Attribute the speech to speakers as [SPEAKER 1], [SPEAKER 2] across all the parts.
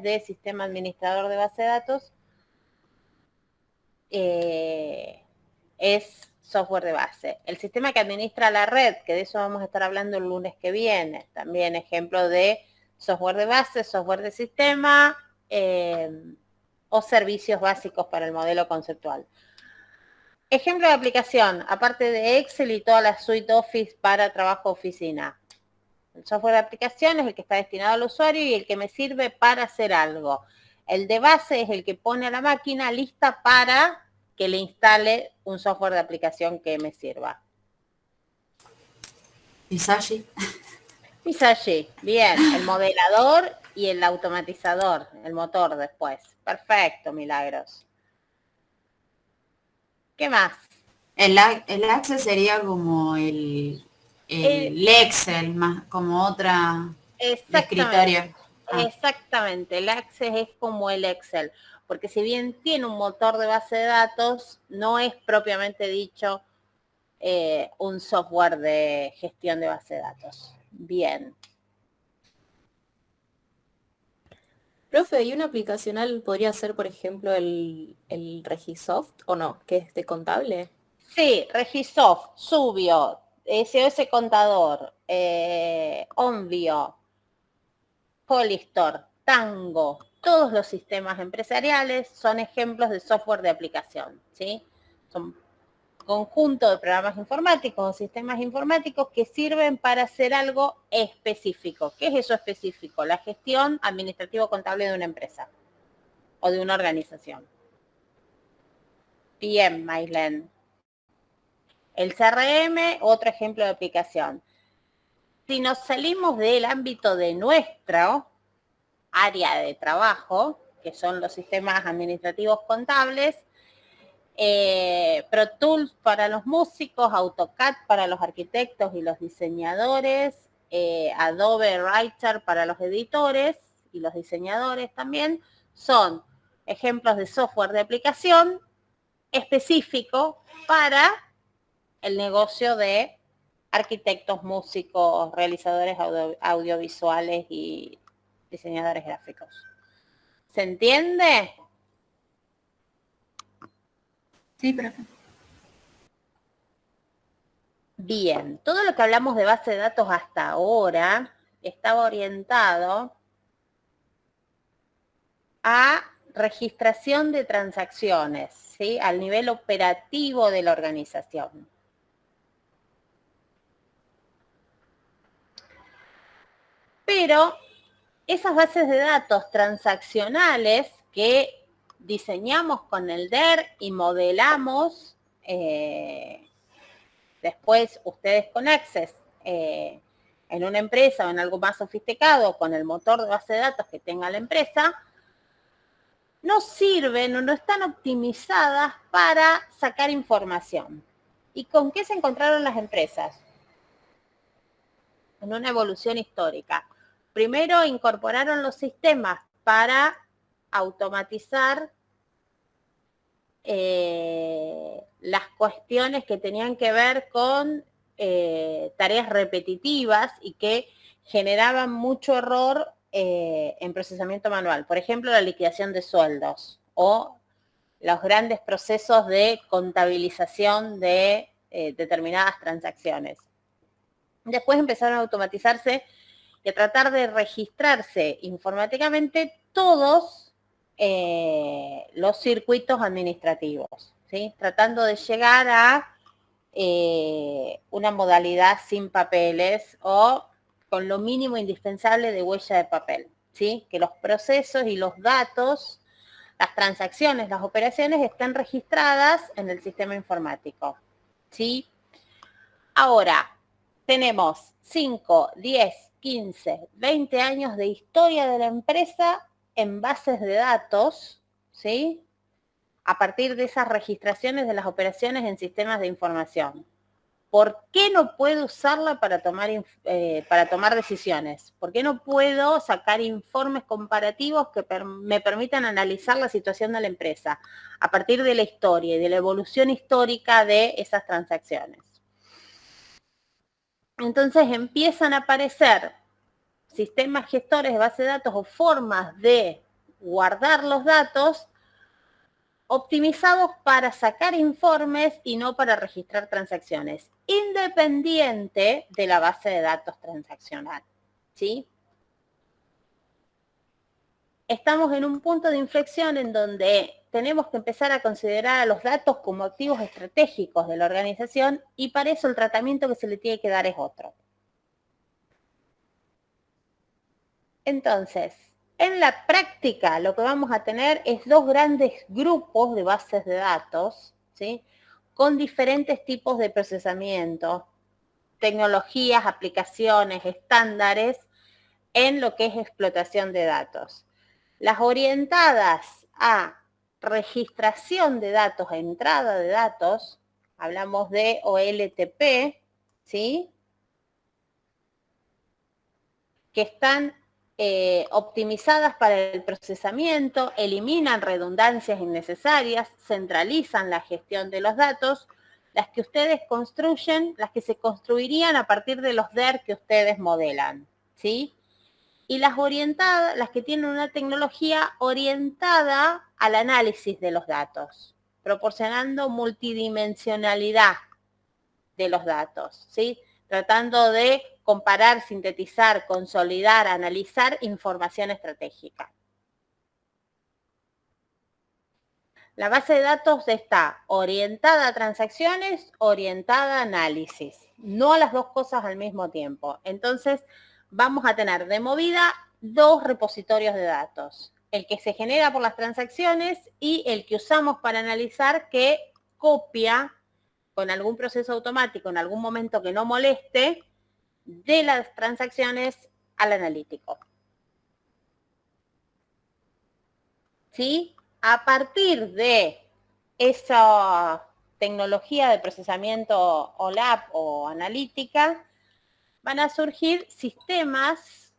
[SPEAKER 1] de sistema administrador de base de datos, es software de base. El sistema que administra la red, que de eso vamos a estar hablando el lunes que viene, también ejemplo de software de base, software de sistema, o servicios básicos para el modelo conceptual. Ejemplo de aplicación, aparte de Excel y toda la suite Office para trabajo oficina. El software de aplicación es el que está destinado al usuario y el que me sirve para hacer algo. El de base es el que pone a la máquina lista para que le instale un software de aplicación que me sirva.
[SPEAKER 2] Visage.
[SPEAKER 1] Visage, bien, el modelador y el automatizador, el motor después. Perfecto, Milagros. ¿Qué más?
[SPEAKER 2] El Access sería como el Excel, más como otra de escritorio.
[SPEAKER 1] Exactamente, exactamente. El Access es como el Excel, porque si bien tiene un motor de base de datos, no es propiamente dicho un software de gestión de base de datos. Bien.
[SPEAKER 3] Profe, ¿y una aplicacional podría ser, por ejemplo, el Regisoft o no, que es de contable?
[SPEAKER 1] Sí, Regisoft, Subio, SOS Contador, Onvio, Polistor, Tango, todos los sistemas empresariales son ejemplos de software de aplicación, ¿sí? Son conjunto de programas informáticos o sistemas informáticos que sirven para hacer algo específico. ¿Qué es eso específico? La gestión administrativo-contable de una empresa o de una organización. Bien, Maylen. El CRM, otro ejemplo de aplicación. Si nos salimos del ámbito de nuestro área de trabajo, que son los sistemas administrativos contables, Pro Tools para los músicos, AutoCAD para los arquitectos y los diseñadores, Adobe Writer para los editores y los diseñadores también, son ejemplos de software de aplicación específico para el negocio de arquitectos, músicos, realizadores audiovisuales y diseñadores gráficos. ¿Se entiende?
[SPEAKER 2] Sí, profe.
[SPEAKER 1] Bien, todo lo que hablamos de base de datos hasta ahora estaba orientado a registración de transacciones, ¿sí? Al nivel operativo de la organización. Pero esas bases de datos transaccionales que diseñamos con el DER y modelamos después ustedes con Access en una empresa o en algo más sofisticado con el motor de base de datos que tenga la empresa, no sirven o no están optimizadas para sacar información. ¿Y con qué se encontraron las empresas? En una evolución histórica. Primero incorporaron los sistemas para automatizar las cuestiones que tenían que ver con tareas repetitivas y que generaban mucho error en procesamiento manual. Por ejemplo, la liquidación de sueldos o los grandes procesos de contabilización de determinadas transacciones. Después empezaron a automatizarse y a tratar de registrarse informáticamente todos los circuitos administrativos, ¿sí? Tratando de llegar a una modalidad sin papeles o con lo mínimo indispensable de huella de papel, ¿sí? Que los procesos y los datos, las transacciones, las operaciones estén registradas en el sistema informático, ¿sí? Ahora, tenemos 5, 10, 15, 20 años de historia de la empresa en bases de datos, ¿sí? A partir de esas registraciones de las operaciones en sistemas de información. ¿Por qué no puedo usarla para tomar decisiones? ¿Por qué no puedo sacar informes comparativos que me permitan analizar la situación de la empresa a partir de la historia y de la evolución histórica de esas transacciones? Entonces empiezan a aparecer sistemas gestores de base de datos o formas de guardar los datos optimizados para sacar informes y no para registrar transacciones, independiente de la base de datos transaccional, ¿sí? Estamos en un punto de inflexión en donde tenemos que empezar a considerar a los datos como activos estratégicos de la organización y para eso el tratamiento que se le tiene que dar es otro. Entonces, en la práctica lo que vamos a tener es dos grandes grupos de bases de datos, ¿sí? Con diferentes tipos de procesamiento, tecnologías, aplicaciones, estándares en lo que es explotación de datos. Las orientadas a registración de datos, a entrada de datos, hablamos de OLTP, ¿sí? Que están optimizadas para el procesamiento, eliminan redundancias innecesarias, centralizan la gestión de los datos, las que ustedes construyen, las que se construirían a partir de los DER que ustedes modelan, ¿sí? Y las orientadas, las que tienen una tecnología orientada al análisis de los datos, proporcionando multidimensionalidad de los datos, ¿sí? Tratando de comparar, sintetizar, consolidar, analizar información estratégica. La base de datos está orientada a transacciones, orientada a análisis, no a las dos cosas al mismo tiempo. Entonces, vamos a tener de movida dos repositorios de datos. El que se genera por las transacciones y el que usamos para analizar, que copia con algún proceso automático en algún momento que no moleste de las transacciones al analítico. ¿Sí? A partir de esa tecnología de procesamiento OLAP o analítica, van a surgir sistemas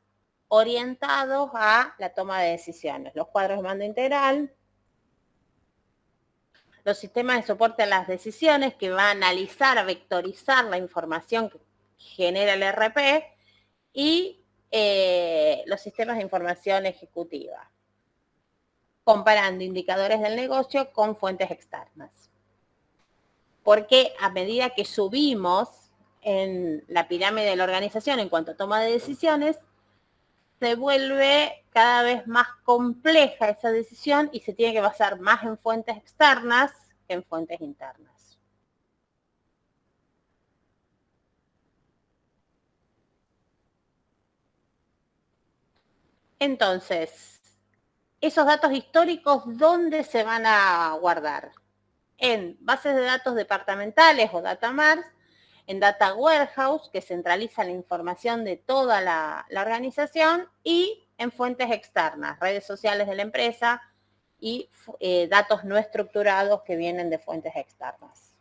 [SPEAKER 1] orientados a la toma de decisiones. Los cuadros de mando integral, los sistemas de soporte a las decisiones que va a analizar, a vectorizar la información que genera el RP y los sistemas de información ejecutiva, comparando indicadores del negocio con fuentes externas. Porque a medida que subimos en la pirámide de la organización en cuanto a toma de decisiones, se vuelve cada vez más compleja esa decisión y se tiene que basar más en fuentes externas que en fuentes internas. Entonces, esos datos históricos, ¿dónde se van a guardar? En bases de datos departamentales o data mart, en data warehouse, que centraliza la información de toda la organización, y en fuentes externas, redes sociales de la empresa y datos no estructurados que vienen de fuentes externas.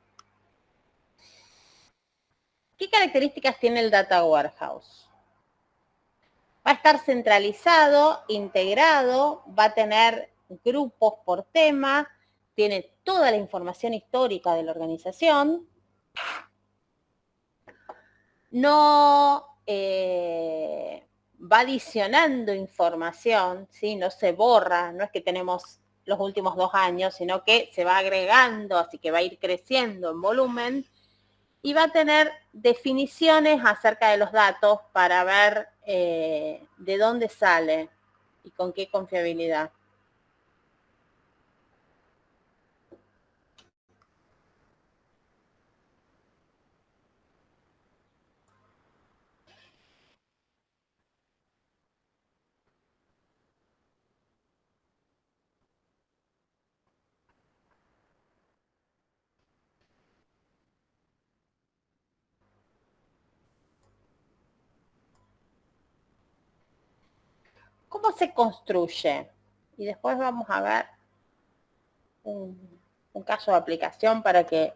[SPEAKER 1] ¿Qué características tiene el data warehouse? Va a estar centralizado, integrado, va a tener grupos por tema, tiene toda la información histórica de la organización, no va adicionando información, ¿sí? No se borra, no es que tenemos los últimos 2 años, sino que se va agregando, así que va a ir creciendo en volumen, y va a tener definiciones acerca de los datos para ver de dónde sale y con qué confiabilidad. ¿Cómo se construye? Y después vamos a ver un caso de aplicación para que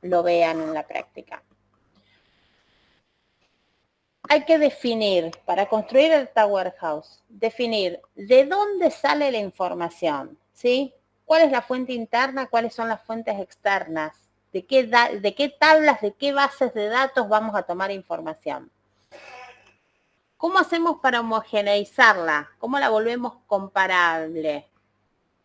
[SPEAKER 1] lo vean en la práctica. Hay que definir, para construir el data warehouse, definir de dónde sale la información, ¿sí? ¿Cuál es la fuente interna? ¿Cuáles son las fuentes externas? ¿De qué tablas, de qué bases de datos vamos a tomar información? ¿Cómo hacemos para homogeneizarla? ¿Cómo la volvemos comparable?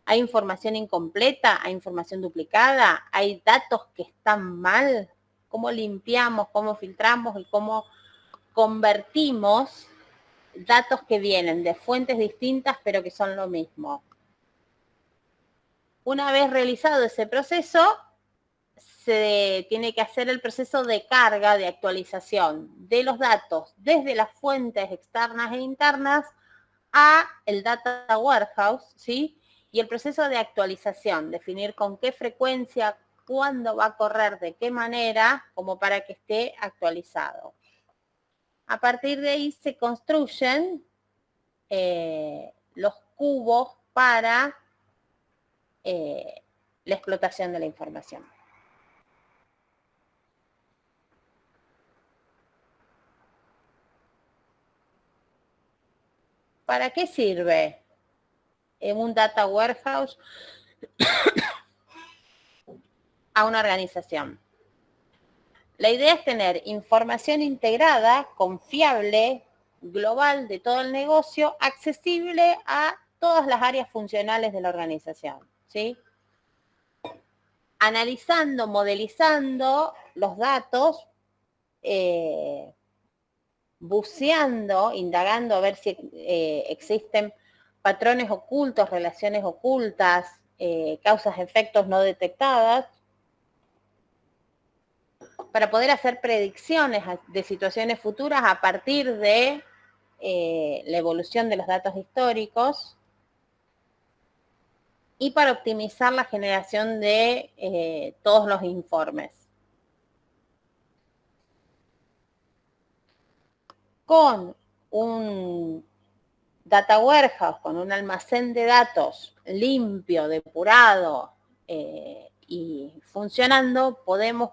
[SPEAKER 1] ¿Hay información incompleta? ¿Hay información duplicada? ¿Hay datos que están mal? ¿Cómo limpiamos, cómo filtramos y cómo convertimos datos que vienen de fuentes distintas pero que son lo mismo? Una vez realizado ese proceso, se tiene que hacer el proceso de carga, de actualización de los datos desde las fuentes externas e internas a el Data Warehouse, ¿sí? Y el proceso de actualización, definir con qué frecuencia, cuándo va a correr, de qué manera, como para que esté actualizado. A partir de ahí se construyen los cubos para la explotación de la información. ¿Para qué sirve un Data Warehouse a una organización? La idea es tener información integrada, confiable, global de todo el negocio, accesible a todas las áreas funcionales de la organización, ¿sí? Analizando, modelizando los datos, buceando, indagando a ver si existen patrones ocultos, relaciones ocultas, causas, efectos no detectadas, para poder hacer predicciones de situaciones futuras a partir de la evolución de los datos históricos y para optimizar la generación de todos los informes. Con un Data Warehouse, con un almacén de datos limpio, depurado y funcionando, podemos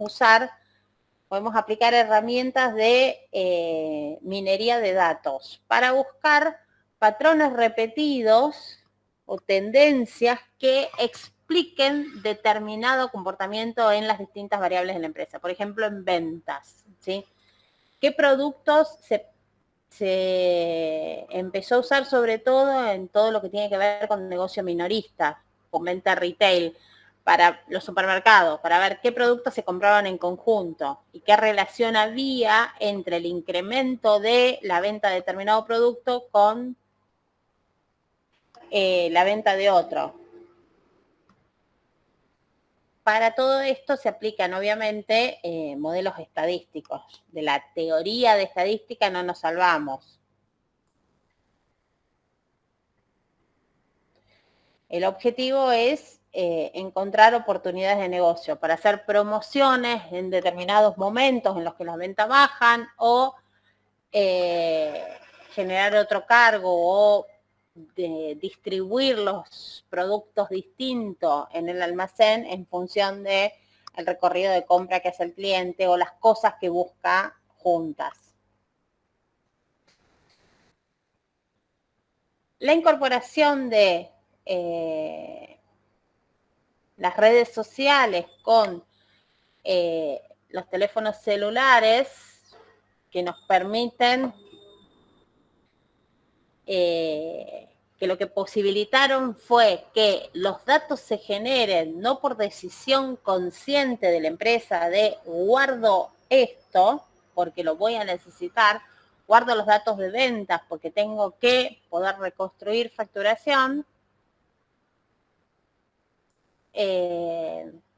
[SPEAKER 1] aplicar herramientas de minería de datos para buscar patrones repetidos o tendencias que expliquen determinado comportamiento en las distintas variables de la empresa. Por ejemplo, en ventas, ¿sí? ¿Qué productos se empezó a usar sobre todo en todo lo que tiene que ver con negocio minorista, con venta retail, para los supermercados, para ver qué productos se compraban en conjunto y qué relación había entre el incremento de la venta de determinado producto con la venta de otro? Para todo esto se aplican obviamente modelos estadísticos. De la teoría de estadística no nos salvamos. El objetivo es encontrar oportunidades de negocio para hacer promociones en determinados momentos en los que las ventas bajan o generar otro cargo o distribuir los productos distintos en el almacén en función de el recorrido de compra que hace el cliente o las cosas que busca juntas. La incorporación de las redes sociales con los teléfonos celulares que nos permiten, que lo que posibilitaron fue que los datos se generen no por decisión consciente de la empresa de guardo esto porque lo voy a necesitar, guardo los datos de ventas porque tengo que poder reconstruir facturación,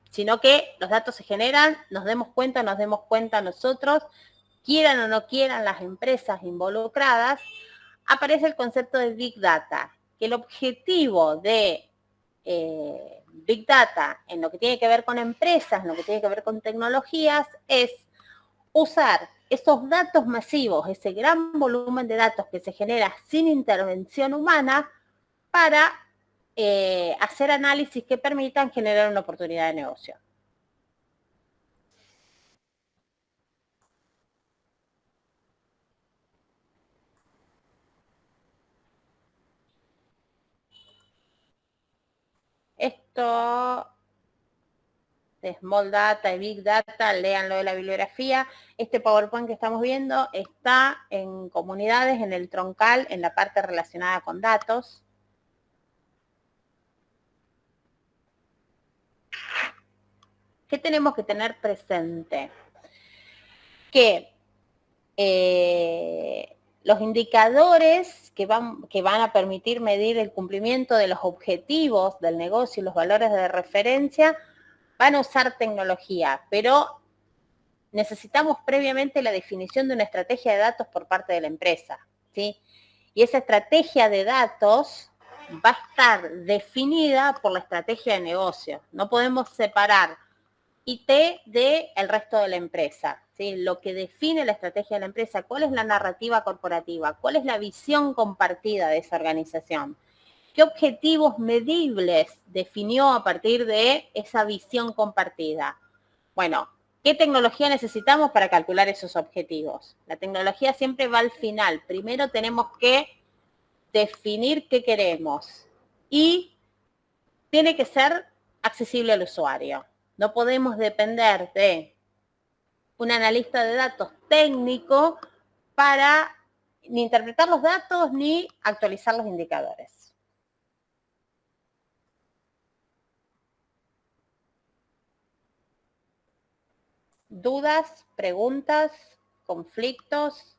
[SPEAKER 1] sino que los datos se generan, nos demos cuenta nosotros, quieran o no quieran las empresas involucradas, aparece el concepto de Big Data, que el objetivo de Big Data en lo que tiene que ver con empresas, en lo que tiene que ver con tecnologías, es usar esos datos masivos, ese gran volumen de datos que se genera sin intervención humana para hacer análisis que permitan generar una oportunidad de negocio. Esto de Small Data y Big Data, léanlo de la bibliografía. Este PowerPoint que estamos viendo está en comunidades, en el troncal, en la parte relacionada con datos. ¿Qué tenemos que tener presente? Que los indicadores que van a permitir medir el cumplimiento de los objetivos del negocio y los valores de referencia van a usar tecnología, pero necesitamos previamente la definición de una estrategia de datos por parte de la empresa, ¿sí? Y esa estrategia de datos va a estar definida por la estrategia de negocio. No podemos separar IT del resto de la empresa, ¿sí? Lo que define la estrategia de la empresa, cuál es la narrativa corporativa, cuál es la visión compartida de esa organización, qué objetivos medibles definió a partir de esa visión compartida. Bueno, ¿qué tecnología necesitamos para calcular esos objetivos? La tecnología siempre va al final. Primero tenemos que definir qué queremos y tiene que ser accesible al usuario. No podemos depender de un analista de datos técnico para ni interpretar los datos ni actualizar los indicadores. ¿Dudas, preguntas, conflictos?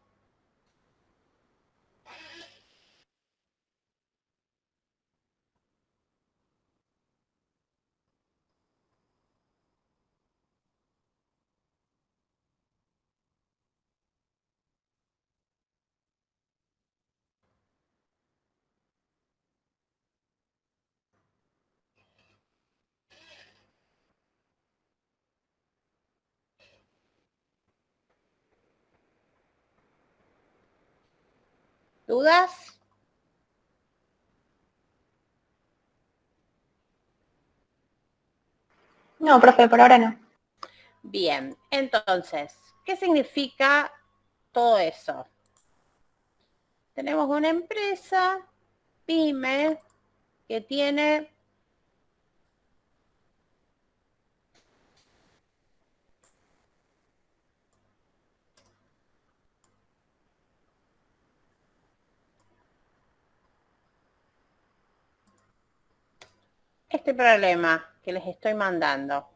[SPEAKER 1] ¿Dudas?
[SPEAKER 4] No, profe, por ahora no.
[SPEAKER 1] Bien, entonces, ¿qué significa todo eso? Tenemos una empresa, pyme, que tiene este problema que les estoy mandando.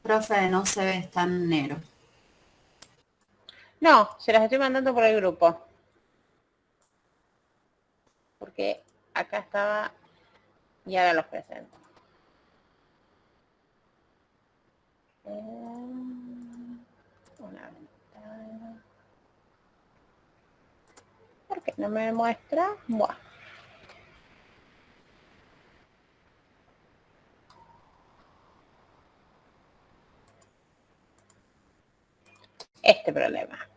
[SPEAKER 2] Profe, no se ve, está en negro.
[SPEAKER 1] No, se las estoy mandando por el grupo. Porque acá estaba y ahora los presento. Una ventana. ¿Por qué no me muestra? Buah. Este problema.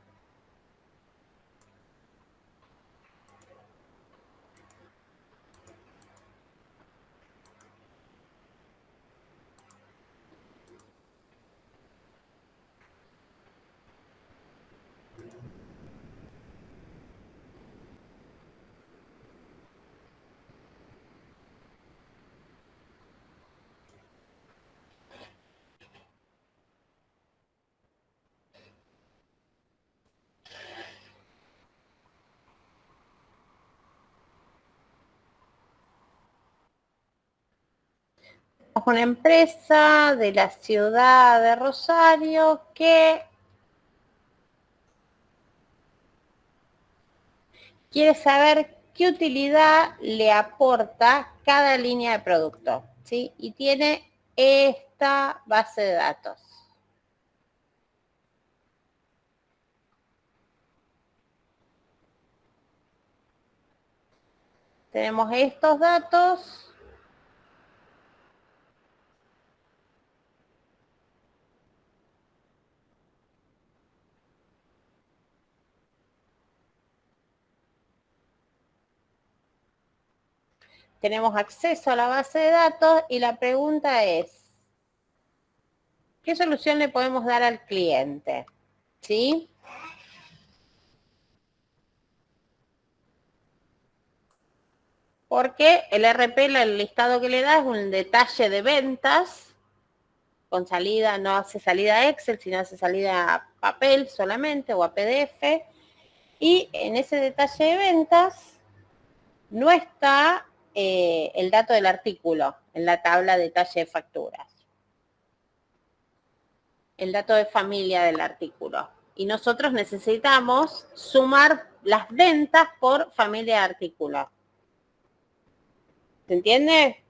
[SPEAKER 1] Una empresa de la ciudad de Rosario que quiere saber qué utilidad le aporta cada línea de producto, ¿sí? Y tiene esta base de datos. Tenemos estos datos. Tenemos acceso a la base de datos y la pregunta es, ¿qué solución le podemos dar al cliente? ¿Sí? porque el RP, el listado que le da es un detalle de ventas, con salida, no hace salida a Excel, sino hace salida a papel solamente o a PDF, y en ese detalle de ventas no está el dato del artículo en la tabla detalle de facturas, el dato de familia del artículo. Y nosotros necesitamos sumar las ventas por familia de artículo. ¿Se entiende?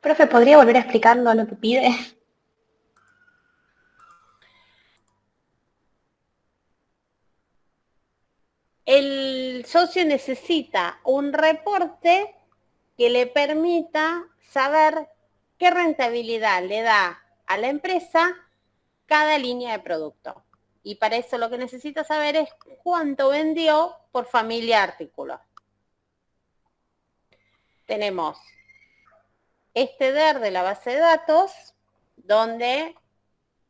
[SPEAKER 4] Profe, ¿podría volver a explicarlo lo que pide?
[SPEAKER 1] El socio necesita un reporte que le permita saber qué rentabilidad le da a la empresa cada línea de producto. Y para eso lo que necesita saber es cuánto vendió por familia de artículos. Tenemos este DER de la base de datos, donde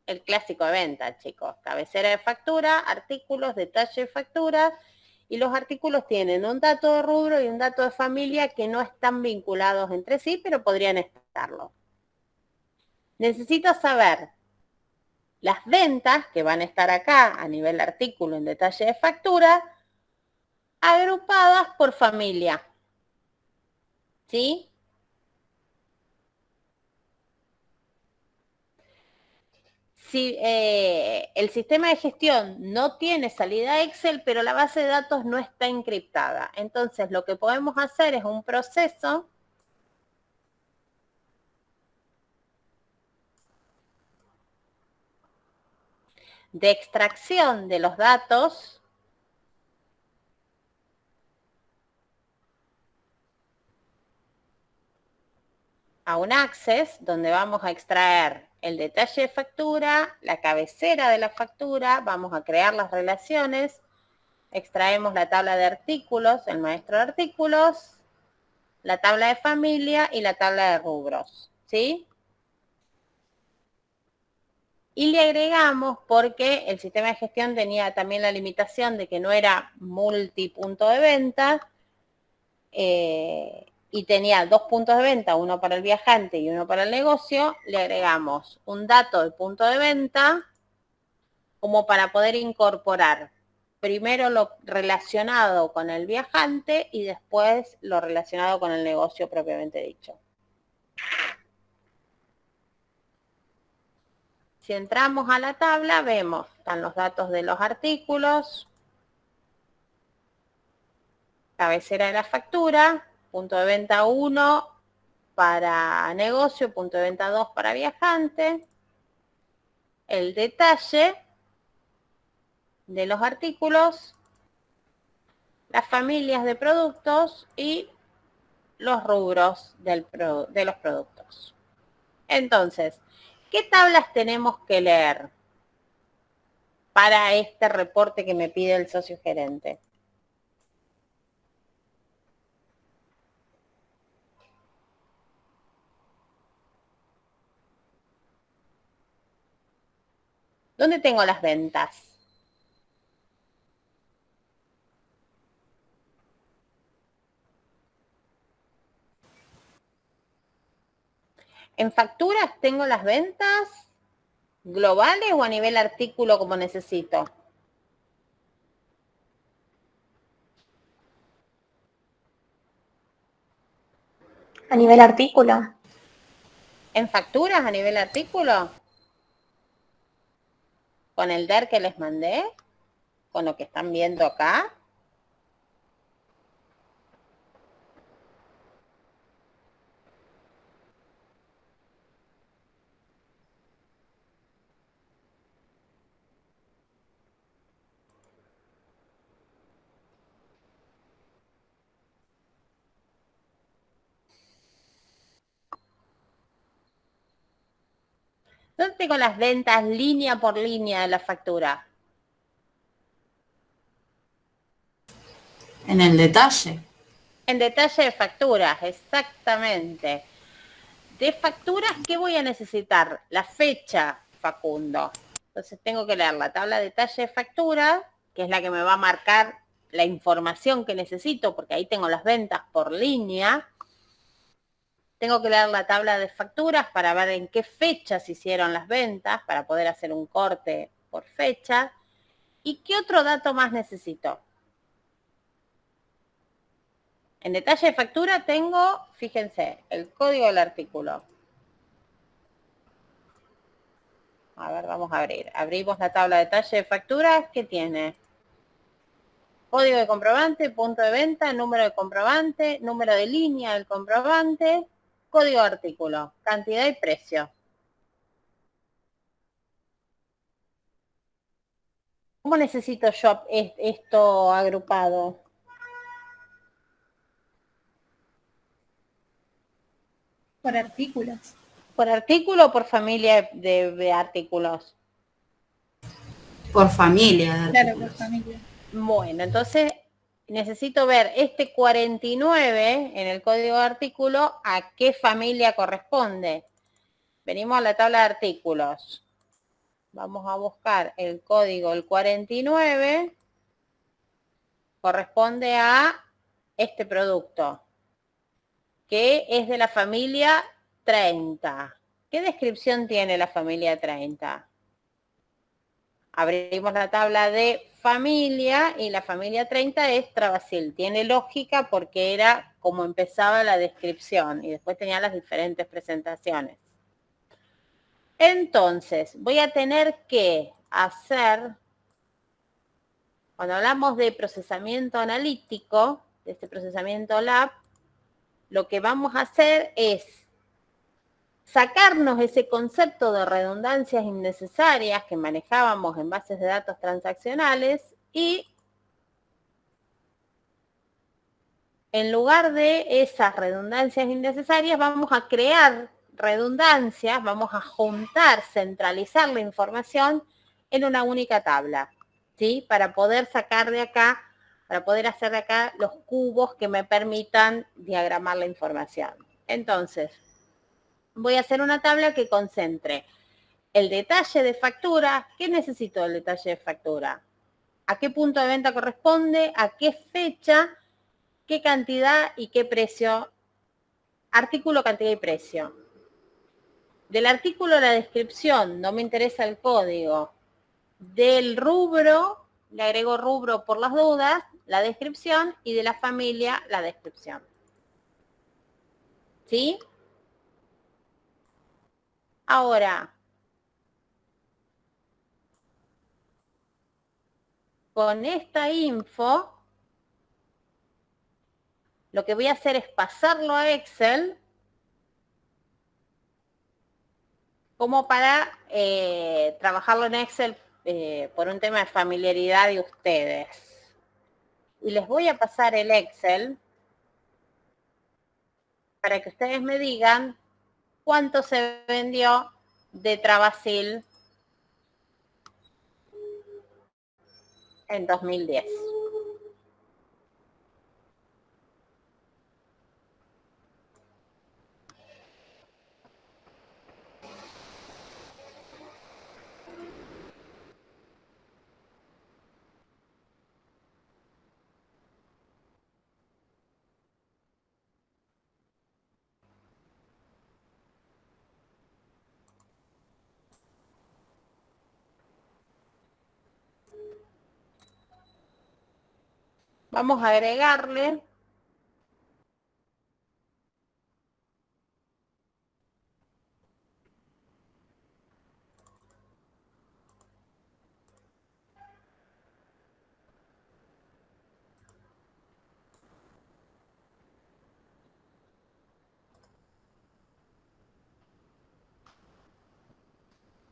[SPEAKER 1] el clásico de venta, chicos, cabecera de factura, artículos, detalle de factura, y los artículos tienen un dato de rubro y un dato de familia que no están vinculados entre sí, pero podrían estarlo. Necesito saber las ventas que van a estar acá a nivel artículo en detalle de factura, agrupadas por familia. ¿Sí? Si el sistema de gestión no tiene salida Excel, pero la base de datos no está encriptada. Entonces, lo que podemos hacer es un proceso de extracción de los datos a un Access, donde vamos a extraer el detalle de factura, la cabecera de la factura, vamos a crear las relaciones, extraemos la tabla de artículos, el maestro de artículos, la tabla de familia y la tabla de rubros, ¿sí? Y le agregamos, porque el sistema de gestión tenía también la limitación de que no era multipunto de venta, y tenía 2 puntos de venta, uno para el viajante y uno para el negocio, le agregamos un dato de punto de venta como para poder incorporar primero lo relacionado con el viajante y después lo relacionado con el negocio propiamente dicho. Si entramos a la tabla, vemos, están los datos de los artículos, cabecera de la factura, punto de venta 1 para negocio, punto de venta 2 para viajante, el detalle de los artículos, las familias de productos y los rubros de los productos. Entonces, ¿qué tablas tenemos que leer para este reporte que me pide el socio gerente? ¿Dónde tengo las ventas? ¿En facturas tengo las ventas globales o a nivel artículo como necesito?
[SPEAKER 4] A nivel artículo.
[SPEAKER 1] ¿En facturas a nivel artículo? ¿Con el DER que les mandé? ¿Con lo que están viendo acá? ¿Dónde tengo las ventas línea por línea de la factura?
[SPEAKER 2] En el detalle.
[SPEAKER 1] En detalle de facturas, exactamente. De facturas, ¿qué voy a necesitar? La fecha, Facundo. Entonces tengo que leer la tabla de detalle de factura, que es la que me va a marcar la información que necesito, porque ahí tengo las ventas por línea. Tengo que leer la tabla de facturas para ver en qué fecha se hicieron las ventas, para poder hacer un corte por fecha. ¿Y qué otro dato más necesito? En detalle de factura tengo, fíjense, el código del artículo. A ver, vamos a abrir. Abrimos la tabla de detalle de facturas. ¿Qué tiene? Código de comprobante, punto de venta, número de comprobante, número de línea del comprobante, código de artículo, cantidad y precio. ¿Cómo necesito yo esto agrupado?
[SPEAKER 5] Por artículos.
[SPEAKER 1] ¿Por artículo o por familia de artículos?
[SPEAKER 2] Por familia de
[SPEAKER 5] Claro,
[SPEAKER 2] artículos.
[SPEAKER 5] por familia.
[SPEAKER 1] Bueno, entonces necesito ver este 49 en el código de artículo a qué familia corresponde. Venimos a la tabla de artículos. Vamos a buscar el código, el 49, corresponde a este producto, que es de la familia 30. ¿Qué descripción tiene la familia 30? Abrimos la tabla de familia y la familia 30 es Travasil. Tiene lógica porque era como empezaba la descripción y después tenía las diferentes presentaciones. Entonces, voy a tener que hacer, cuando hablamos de procesamiento analítico, de este procesamiento lab, lo que vamos a hacer es sacarnos ese concepto de redundancias innecesarias que manejábamos en bases de datos transaccionales y en lugar de esas redundancias innecesarias vamos a crear redundancias, vamos a juntar, centralizar la información en una única tabla, ¿sí? Para poder sacar de acá, para poder hacer de acá los cubos que me permitan diagramar la información. Entonces, voy a hacer una tabla que concentre el detalle de factura. ¿Qué necesito del detalle de factura? ¿A qué punto de venta corresponde? ¿A qué fecha? ¿Qué cantidad y qué precio? Artículo, cantidad y precio. Del artículo la descripción, no me interesa el código. Del rubro, le agrego rubro por las dudas, la descripción, y de la familia, la descripción. ¿Sí? Ahora, con esta info, lo que voy a hacer es pasarlo a Excel como para trabajarlo en Excel por un tema de familiaridad de ustedes. Y les voy a pasar el Excel para que ustedes me digan cuánto se vendió de Travasil en 2010. Vamos a agregarle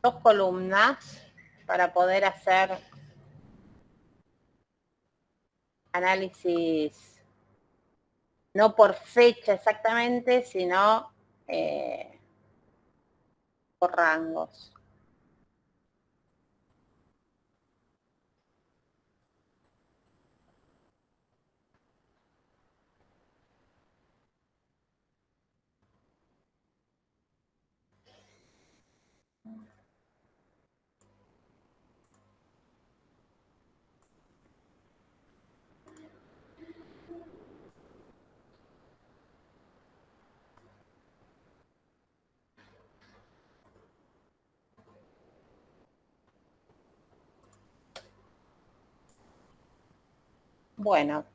[SPEAKER 1] dos columnas para poder hacer análisis no por fecha exactamente, sino por rangos. Bueno.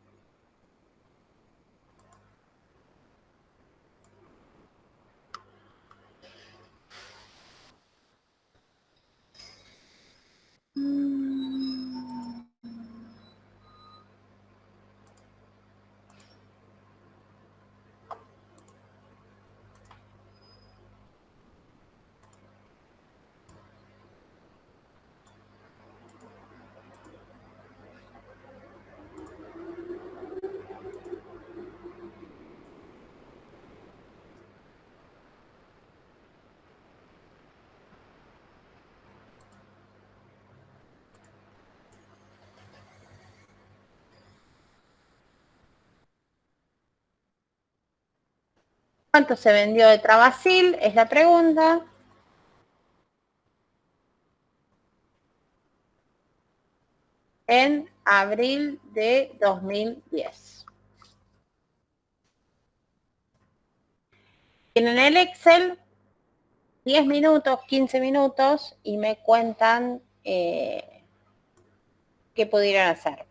[SPEAKER 1] ¿Cuánto se vendió de Travasil? Es la pregunta. En abril de 2010. Tienen el Excel, 10 minutos, 15 minutos, y me cuentan qué pudieran hacer.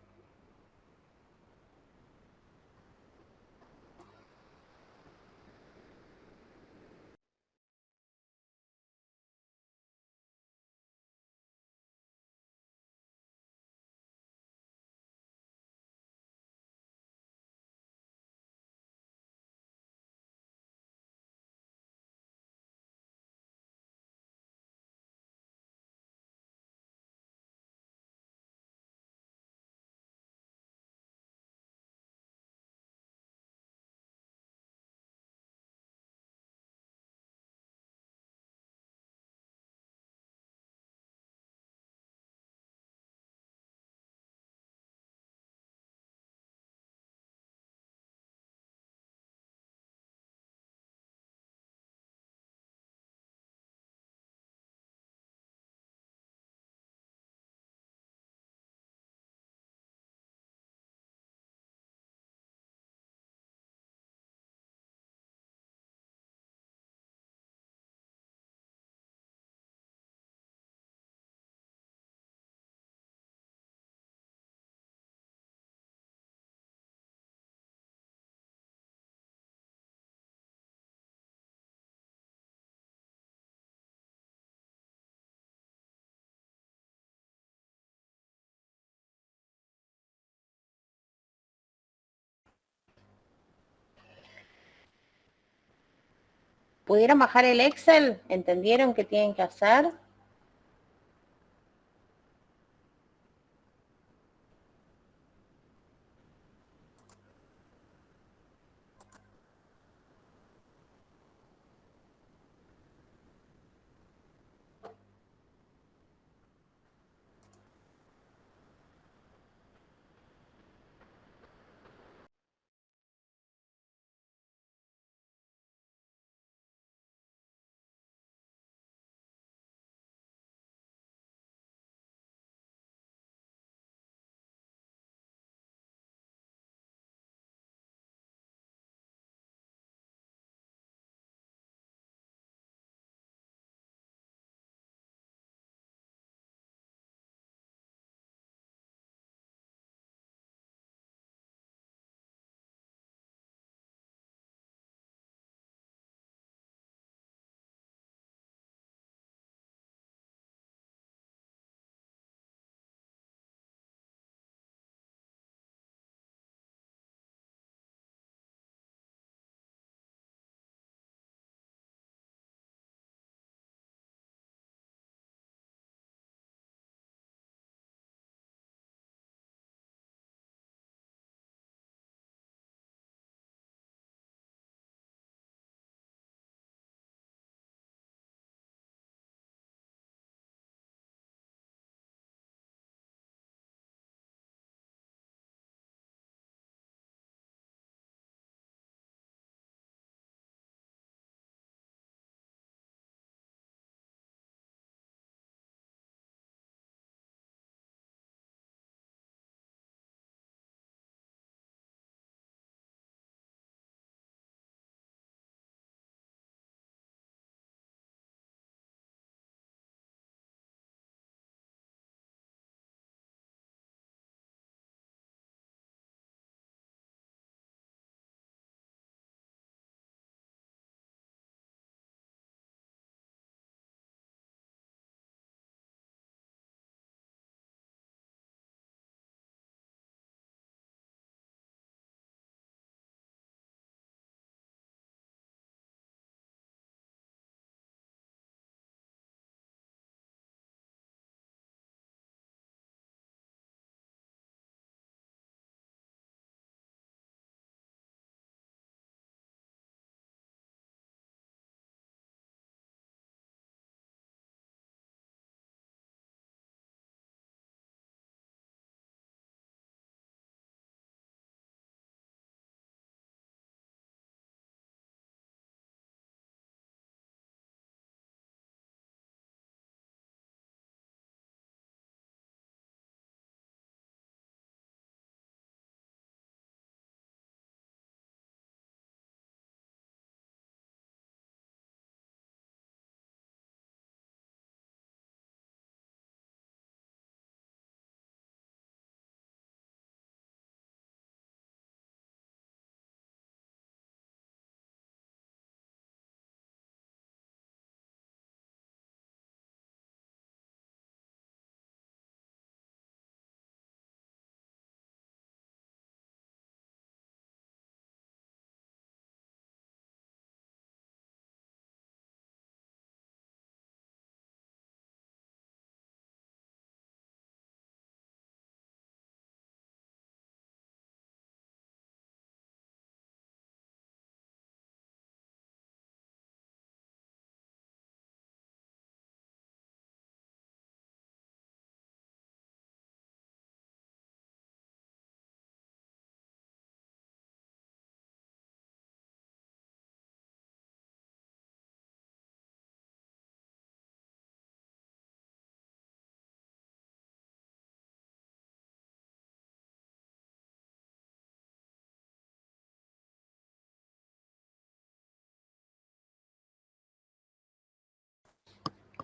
[SPEAKER 1] ¿Pudieron bajar el Excel? ¿Entendieron qué tienen que hacer?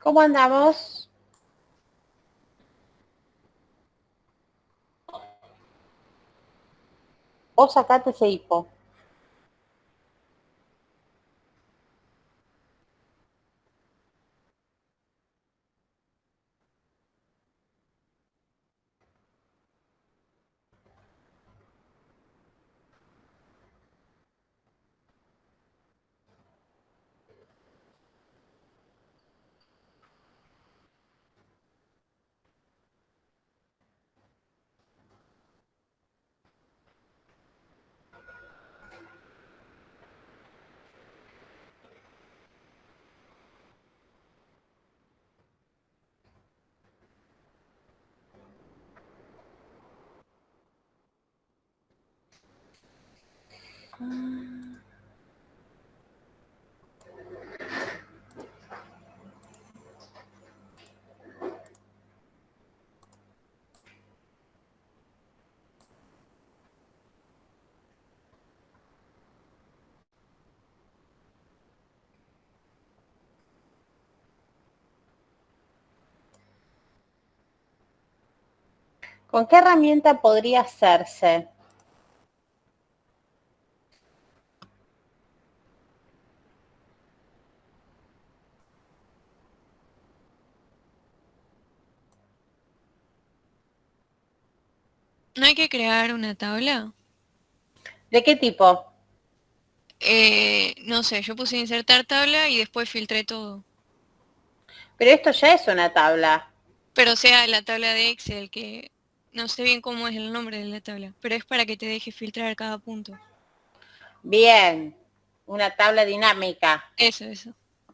[SPEAKER 1] ¿Cómo andamos? Vos sacate ese hipo. ¿Con qué herramienta podría hacerse?
[SPEAKER 6] ¿No hay que crear una tabla?
[SPEAKER 1] ¿De qué tipo?
[SPEAKER 6] No sé, yo puse insertar tabla y después filtré todo.
[SPEAKER 1] Pero esto ya es una tabla.
[SPEAKER 6] Pero o sea, la tabla de Excel, que no sé bien cómo es el nombre de la tabla, pero es para que te deje filtrar cada punto.
[SPEAKER 1] Bien, una tabla dinámica.
[SPEAKER 6] Eso.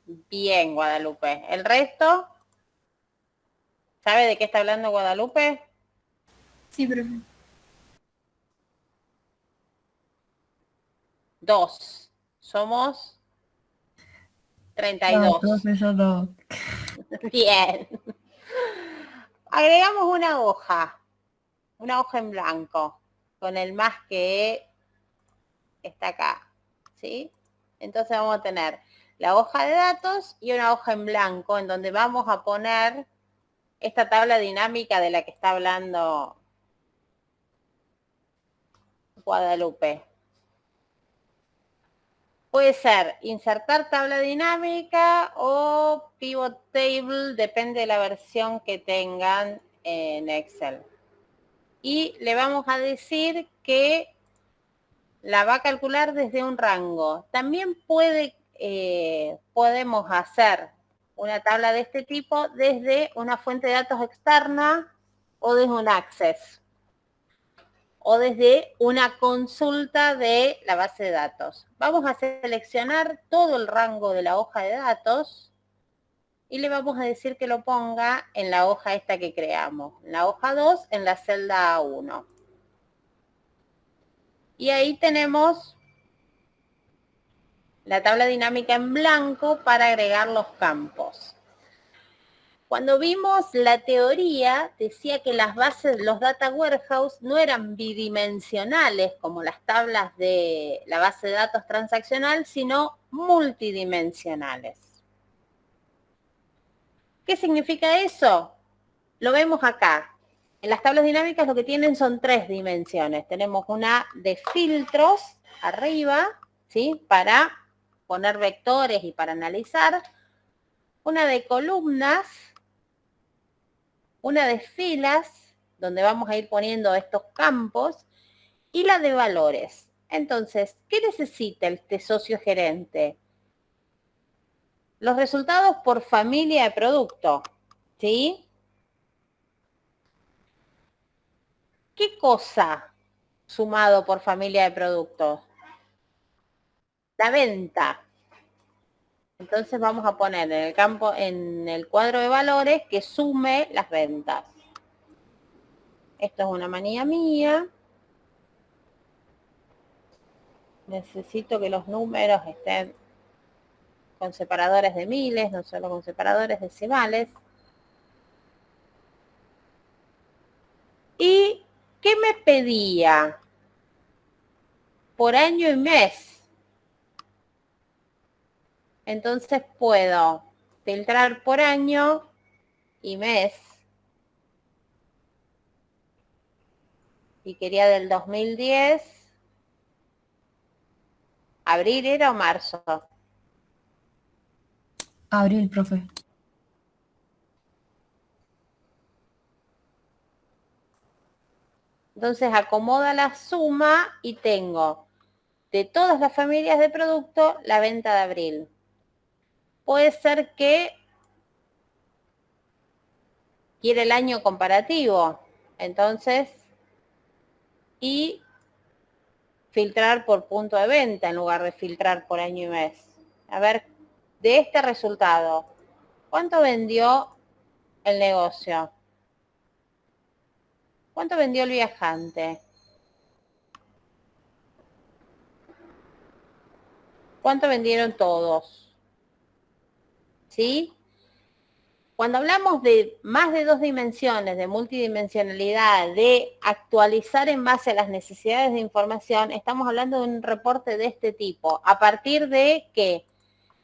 [SPEAKER 1] Bien, Guadalupe. ¿El resto? ¿Sabe de qué está hablando Guadalupe?
[SPEAKER 5] Sí, profe.
[SPEAKER 1] 2. Somos 32.
[SPEAKER 2] Profesor, no.
[SPEAKER 1] Bien. Agregamos una hoja en blanco, con el más que está acá, ¿sí? Entonces vamos a tener la hoja de datos y una hoja en blanco en donde vamos a poner esta tabla dinámica de la que está hablando Guadalupe. Puede ser insertar tabla dinámica o pivot table, depende de la versión que tengan en Excel. Y le vamos a decir que la va a calcular desde un rango. También podemos hacer una tabla de este tipo desde una fuente de datos externa o desde un Access o desde una consulta de la base de datos. Vamos a seleccionar todo el rango de la hoja de datos y le vamos a decir que lo ponga en la hoja esta que creamos, en la hoja 2, en la celda A1. Y ahí tenemos la tabla dinámica en blanco para agregar los campos. Cuando vimos la teoría, decía que las bases, los data warehouse, no eran bidimensionales como las tablas de la base de datos transaccional, sino multidimensionales. ¿Qué significa eso? Lo vemos acá. En las tablas dinámicas lo que tienen son 3 dimensiones. Tenemos una de filtros arriba, ¿sí? Para poner vectores y para analizar. Una de columnas, una de filas, donde vamos a ir poniendo estos campos, y la de valores. Entonces, ¿qué necesita este socio gerente? Los resultados por familia de producto, ¿sí? ¿Qué cosa sumado por familia de productos? La venta. Entonces vamos a poner en el campo, en el cuadro de valores, que sume las ventas. Esto es una manía mía. Necesito que los números estén con separadores de miles, no solo con separadores decimales. ¿Y qué me pedía? Por año y mes. Entonces puedo filtrar por año y mes. Y quería del 2010. ¿Abril era o marzo?
[SPEAKER 7] Abril, profe.
[SPEAKER 1] Entonces acomoda la suma y tengo de todas las familias de producto la venta de abril. Puede ser que quiere el año comparativo. Entonces, y filtrar por punto de venta en lugar de filtrar por año y mes. A ver, de este resultado, ¿cuánto vendió el negocio? ¿Cuánto vendió el viajante? ¿Cuánto vendieron todos? ¿Sí? Cuando hablamos de más de 2 dimensiones, de multidimensionalidad, de actualizar en base a las necesidades de información, estamos hablando de un reporte de este tipo. ¿A partir de qué?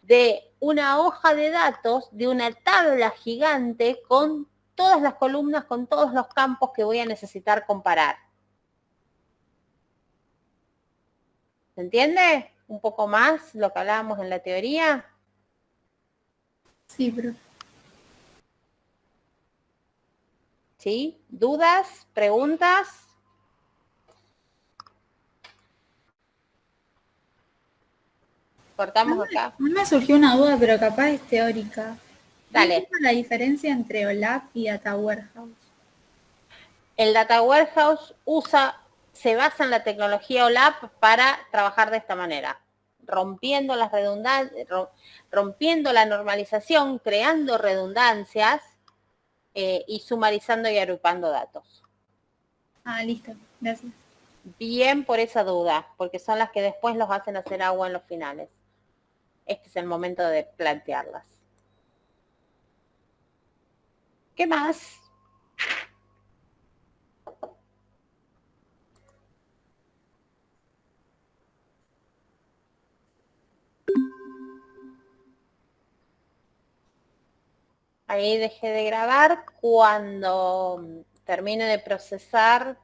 [SPEAKER 1] De una hoja de datos, de una tabla gigante con todas las columnas, con todos los campos que voy a necesitar comparar. ¿Se entiende? Un poco más lo que hablábamos en la teoría.
[SPEAKER 5] Sí, profe.
[SPEAKER 1] ¿Sí? ¿Dudas? ¿Preguntas? Cortamos acá.
[SPEAKER 5] A mí me surgió una duda, pero capaz es teórica.
[SPEAKER 1] Dale.
[SPEAKER 5] ¿Cuál es la diferencia entre OLAP y Data Warehouse?
[SPEAKER 1] El Data Warehouse se basa en la tecnología OLAP para trabajar de esta manera, rompiendo las redundancias, rompiendo la normalización, creando redundancias y sumarizando y agrupando datos.
[SPEAKER 5] Ah, listo. Gracias.
[SPEAKER 1] Bien por esa duda, porque son las que después los hacen hacer agua en los finales. Este es el momento de plantearlas. ¿Qué más? Ahí dejé de grabar. Cuando termine de procesar,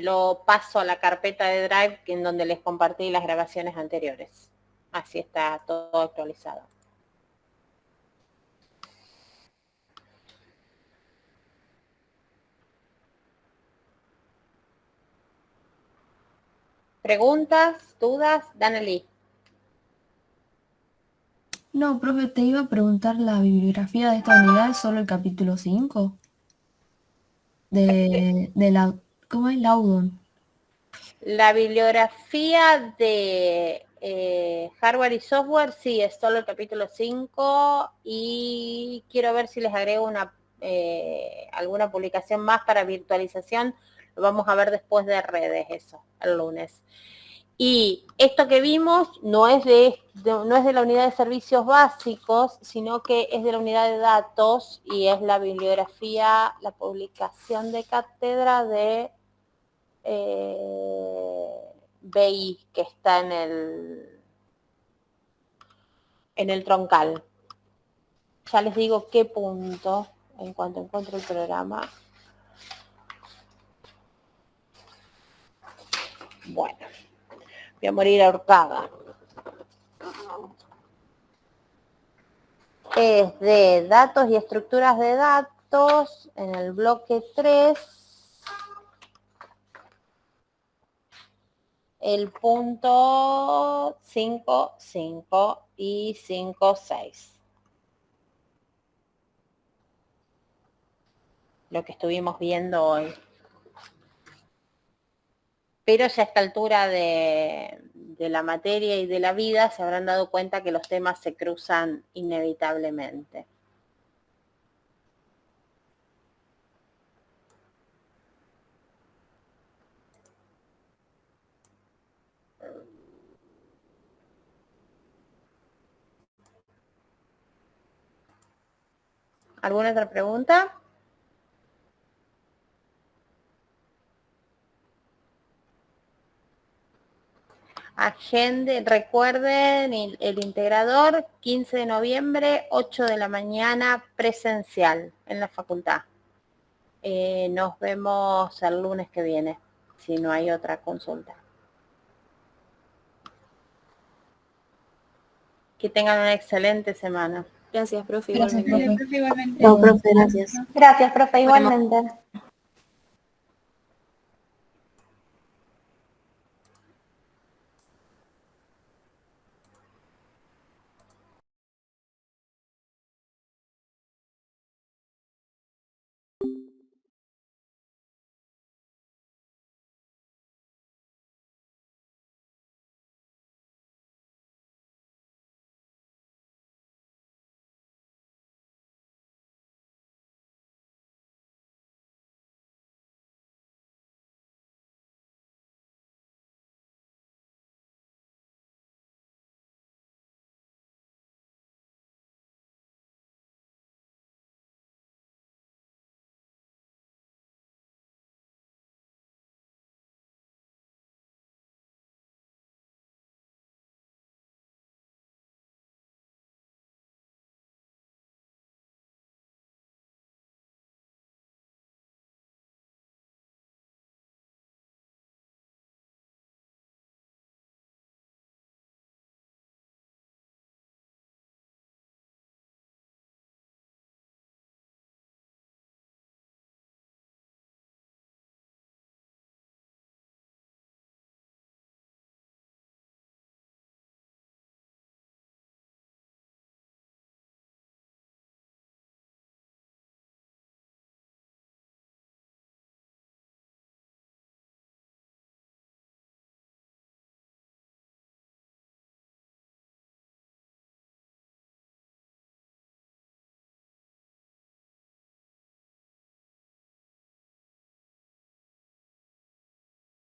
[SPEAKER 1] lo paso a la carpeta de Drive en donde les compartí las grabaciones anteriores. Así está todo actualizado. ¿Preguntas? ¿Dudas? Danely.
[SPEAKER 7] No, profe, te iba a preguntar la bibliografía de esta unidad, ¿es solo el capítulo 5? De la, ¿cómo es? Laudon.
[SPEAKER 1] La bibliografía de hardware y software, sí, es solo el capítulo 5 y quiero ver si les agrego alguna publicación más para virtualización. Lo vamos a ver después de redes, eso, el lunes. Y esto que vimos no es de la unidad de servicios básicos, sino que es de la unidad de datos y es la bibliografía, la publicación de cátedra de BI que está en el troncal. Ya les digo qué punto en cuanto encuentro el programa. Bueno, voy a morir ahorcada. Es de datos y estructuras de datos en el bloque 3. El punto 5, 5 y 5, 6. Lo que estuvimos viendo hoy. Pero ya a esta altura de la materia y de la vida se habrán dado cuenta que los temas se cruzan inevitablemente. ¿Alguna otra pregunta? Agende, recuerden el integrador, 15 de noviembre, 8 de la mañana, presencial en la facultad. Nos vemos el lunes que viene, si no hay otra consulta. Que tengan una excelente semana.
[SPEAKER 3] Gracias, profe,
[SPEAKER 7] Gracias,
[SPEAKER 3] igualmente.
[SPEAKER 7] profe.
[SPEAKER 5] Profe, igualmente.
[SPEAKER 2] No, profe, gracias.
[SPEAKER 4] Gracias, profe,
[SPEAKER 3] Bueno,
[SPEAKER 4] igualmente.